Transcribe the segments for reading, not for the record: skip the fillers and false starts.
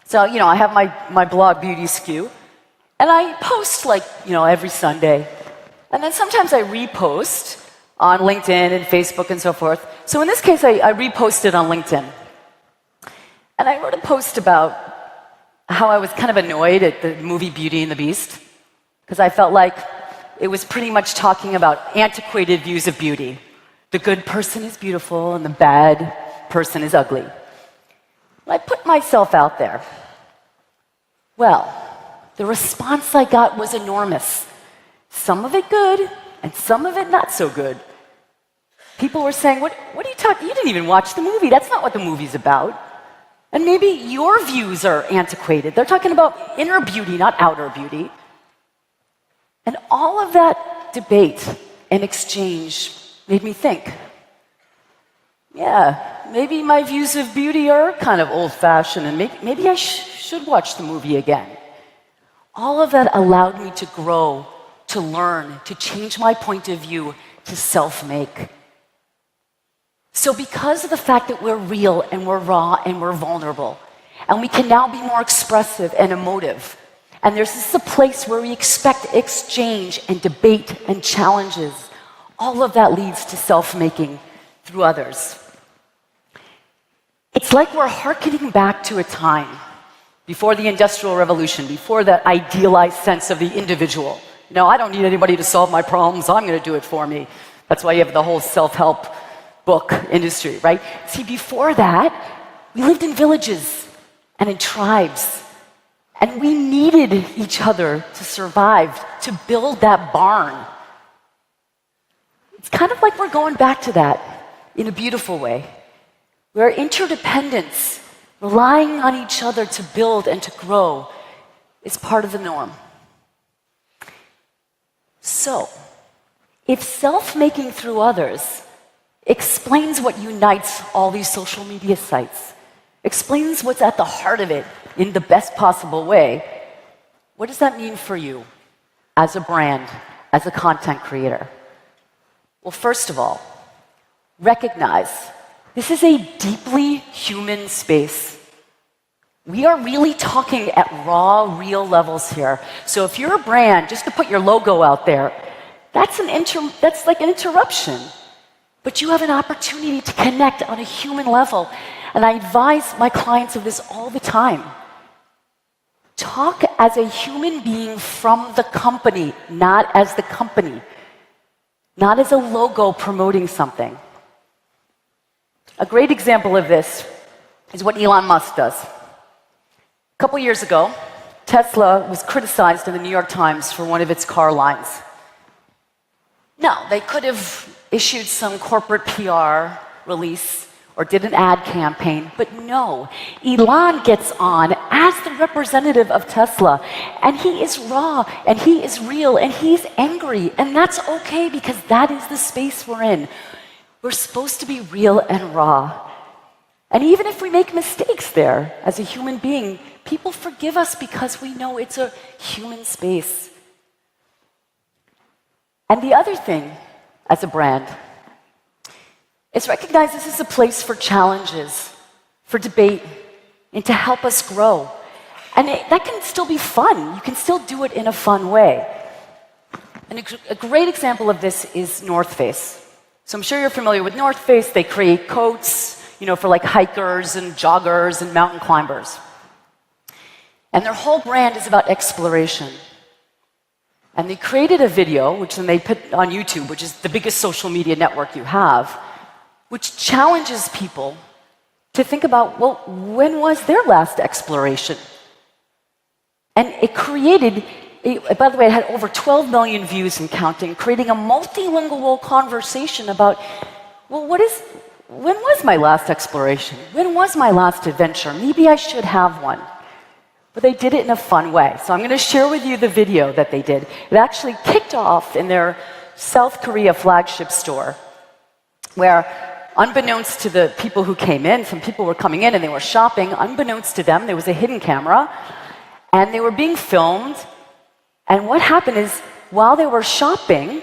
So, I have my blog, Beauty Skew, and I post every Sunday. And then sometimes I repost on LinkedIn and Facebook and so forth. So in this case, I reposted on LinkedIn. And I wrote a post about how I was kind of annoyed at the movie Beauty and the Beast, because I felt like it was pretty much talking about antiquated views of beauty. The good person is beautiful and the bad person is ugly. I put myself out there. Well, the response I got was enormous. Some of it good, and some of it not so good. People were saying, what are you talking? You didn't even watch the movie. That's not what the movie's about. And maybe your views are antiquated. They're talking about inner beauty, not outer beauty. And all of that debate and exchange made me think, yeah, maybe my views of beauty are kind of old-fashioned, and maybe I should watch the movie again. All of that allowed me to grow, to learn, to change my point of view, to self-make. So because of the fact that we're real and we're raw and we're vulnerable, and we can now be more expressive and emotive, and this is a place where we expect exchange and debate and challenges, all of that leads to self-making through others. It's like we're hearkening back to a time before the Industrial Revolution, before that idealized sense of the individual. I don't need anybody to solve my problems, I'm going to do it for me. That's why you have the whole self-help book industry, right? See, before that, we lived in villages and in tribes, and we needed each other to survive, to build that barn. It's kind of like we're going back to that in a beautiful way, where interdependence, relying on each other to build and to grow, is part of the norm. So, if self-making through others explains what unites all these social media sites, explains what's at the heart of it in the best possible way, what does that mean for you as a brand, as a content creator? Well, first of all, recognize this is a deeply human space. We are really talking at raw, real levels here. So if you're a brand, just to put your logo out there, that's like an interruption. But you have an opportunity to connect on a human level. And I advise my clients of this all the time. Talk as a human being from the company, not as the company. Not as a logo promoting something. A great example of this is what Elon Musk does. A couple years ago, Tesla was criticized in the New York Times for one of its car lines. Now, they could have issued some corporate PR release or did an ad campaign, but no. Elon gets on as the representative of Tesla, and he is raw, and he is real, and he's angry, and that's okay because that is the space we're in. We're supposed to be real and raw. And even if we make mistakes there as a human being, people forgive us because we know it's a human space. And the other thing, as a brand, is recognize this is a place for challenges, for debate, and to help us grow. And that can still be fun. You can still do it in a fun way. And a great example of this is North Face. So I'm sure you're familiar with North Face. They create coats, for like hikers and joggers and mountain climbers. And their whole brand is about exploration. And they created a video, which then they put on YouTube, which is the biggest social media network you have, which challenges people to think about, well, when was their last exploration? And it created, by the way, it had over 12 million views and counting, creating a multilingual conversation about, well, when was my last exploration? When was my last adventure? Maybe I should have one. But they did it in a fun way. So I'm going to share with you the video that they did. It actually kicked off in their South Korea flagship store, where unbeknownst to the people who came in, some people were coming in and they were shopping, unbeknownst to them, there was a hidden camera, and they were being filmed. And what happened is, while they were shopping,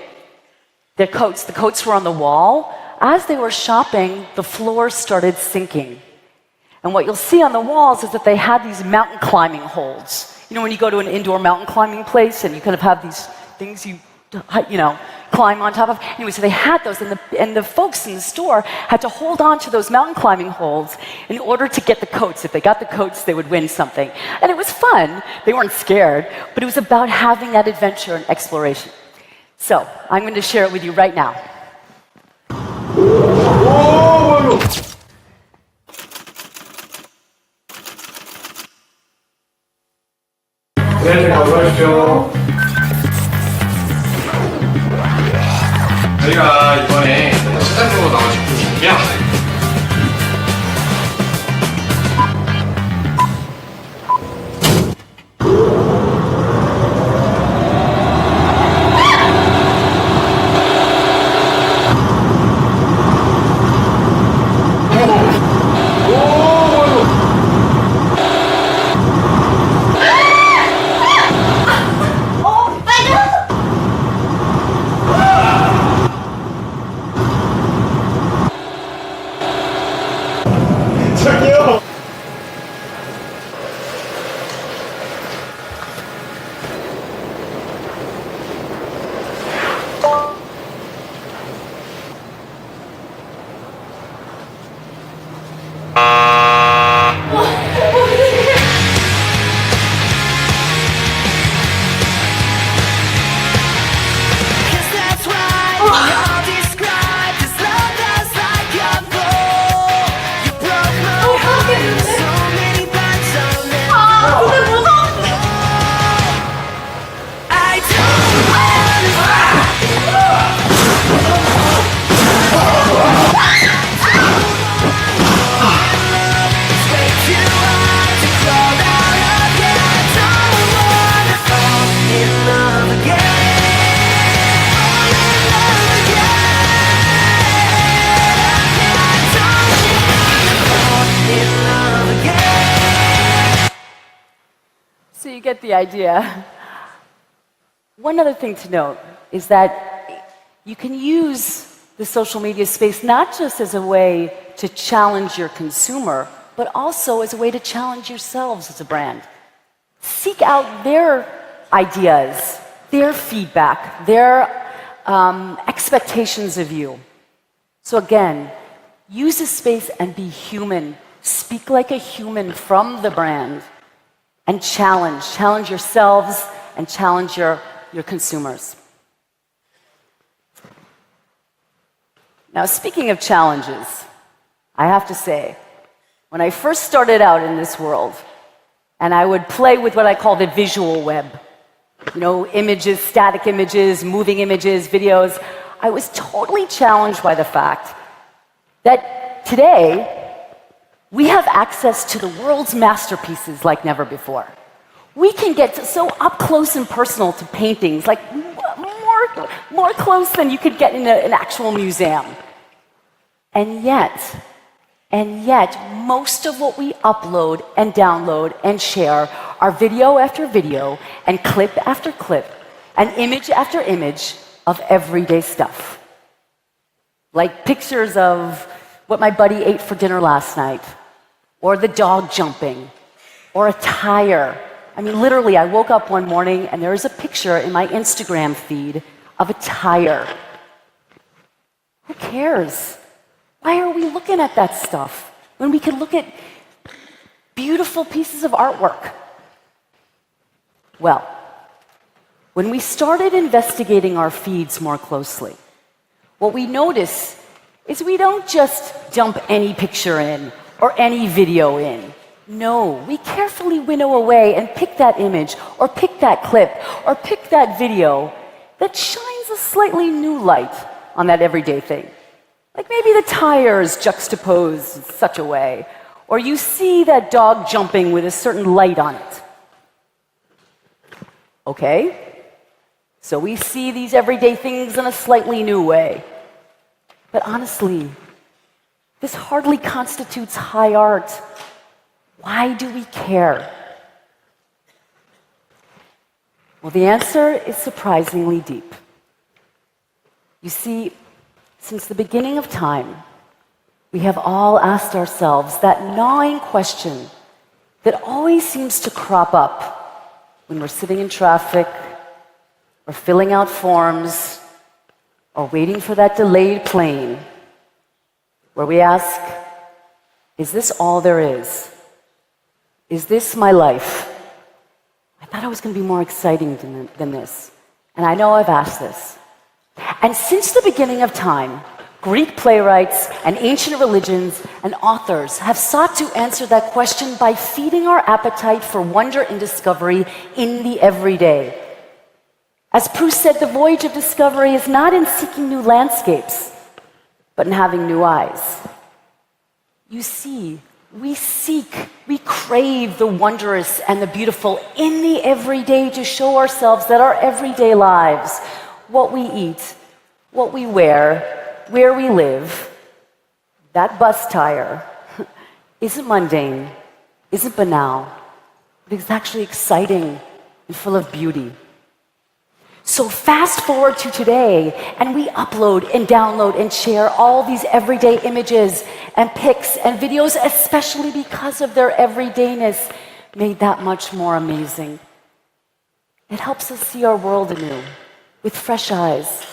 the coats were on the wall. As they were shopping, the floor started sinking. And what you'll see on the walls is that they had these mountain climbing holds. You know, when you go to an indoor mountain climbing place and you kind of have these things you climb on top of. Anyway, so they had those, and the folks in the store had to hold on to those mountain climbing holds in order to get the coats. If they got the coats, they would win something. And it was fun. They weren't scared, but it was about having that adventure and exploration. So I'm going to share it with you right now. 네, 어서오십시오. 저희가 이번에 시장으로 나온 제품이고요. 저기요. So you get the idea. One other thing to note is that you can use the social media space not just as a way to challenge your consumer, but also as a way to challenge yourselves as a brand. Seek out their ideas, their feedback, their expectations of you. So again, use the space and be human. Speak like a human from the brand. And challenge yourselves and challenge your consumers. Now, speaking of challenges, I have to say, when I first started out in this world, and I would play with what I call the visual web, you know, images, static images, moving images, videos, I was totally challenged by the fact that today, we have access to the world's masterpieces like never before. We can get so up close and personal to paintings, like more close than you could get in an actual museum. And yet, most of what we upload and download and share are video after video and clip after clip and image after image of everyday stuff. Like pictures of what my buddy ate for dinner last night, or the dog jumping, or a tire. I mean, literally, I woke up one morning and there is a picture in my Instagram feed of a tire. Who cares? Why are we looking at that stuff when we can look at beautiful pieces of artwork? Well, when we started investigating our feeds more closely, what we notice is we don't just dump any picture in or any video in. No, we carefully winnow away and pick that image or pick that clip or pick that video that shines a slightly new light on that everyday thing. Like maybe the tires juxtaposed in such a way, or you see that dog jumping with a certain light on it. Okay? So we see these everyday things in a slightly new way. But honestly, this hardly constitutes high art. Why do we care? Well, the answer is surprisingly deep. You see, since the beginning of time, We have all asked ourselves that gnawing question that always seems to crop up when we're sitting in traffic, or filling out forms, or waiting for that delayed plane, where we ask, is this all there is? Is this my life? I thought it was going to be more exciting than this. And I know I've asked this. And since the beginning of time, Greek playwrights and ancient religions and authors have sought to answer that question by feeding our appetite for wonder and discovery in the everyday. As Proust said, the voyage of discovery is not in seeking new landscapes, but in having new eyes. You see, we seek, we crave the wondrous and the beautiful in the everyday to show ourselves that our everyday lives, what we eat, what we wear, where we live, that bus tire, isn't mundane, isn't banal, but it's actually exciting and full of beauty. So fast forward to today, and we upload and download and share all these everyday images and pics and videos, especially because of their everydayness, made that much more amazing. It helps us see our world anew, with fresh eyes,